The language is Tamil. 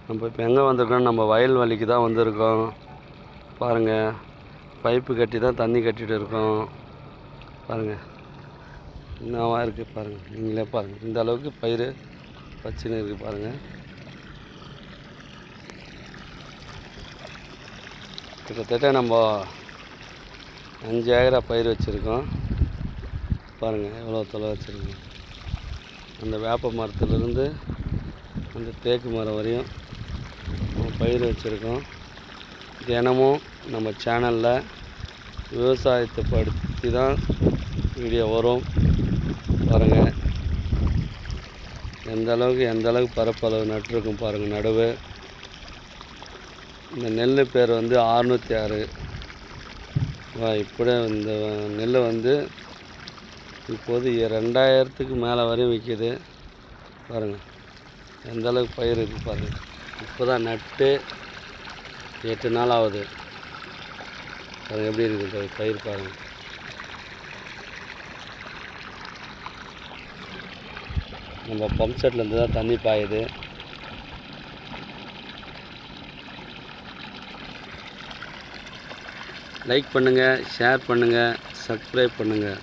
நம்ம இப்போ எங்கே வந்திருக்கோம்? நம்ம வயல்வெளிக்கு தான் வந்திருக்கோம். பாருங்கள், பைப்பு கட்டி தான் தண்ணி கட்டிகிட்டு இருக்கோம். பாருங்கள் என்னவா இருக்குது பாருங்கள், நீங்களே பாருங்கள். இந்த அளவுக்கு பயிர் பச்சின்னு இருக்குது பாருங்கள். கிட்டத்தட்ட நம்ம 5 ஏக்கரா பயிர் வச்சுருக்கோம். பாருங்கள் எவ்வளோ தொலை வச்சுருக்கோம். அந்த வேப்ப மரத்துலேருந்து அந்த தேக்கு மரம் வரையும் பயிர் வச்சுருக்கோம். தினமும் நம்ம சேனலில் விவசாயத்தை படுத்தி தான் வீடியோ வரும். பாருங்கள் எந்த அளவுக்கு பரப்பளவு நட்டுருக்கும் பாருங்கள். நடுவு இந்த நெல் பேர் வந்து 606. இப்படி இந்த நெல் வந்து இப்போது 2000க்கு மேலே வரையும் விற்கிது. பாருங்கள் எந்த அளவுக்கு பயிர் இருக்குது பாருங்கள். இப்போ தான் நட்டு 8 நாள் ஆகுது. பாருங்கள் எப்படி இருக்குது பயிர் பாருங்கள். நம்ம பம்ப் செட்லேருந்து தான் தண்ணி பாயுது. லைக் பண்ணுங்கள், ஷேர் பண்ணுங்கள், சப்ஸ்கிரைப் பண்ணுங்கள்.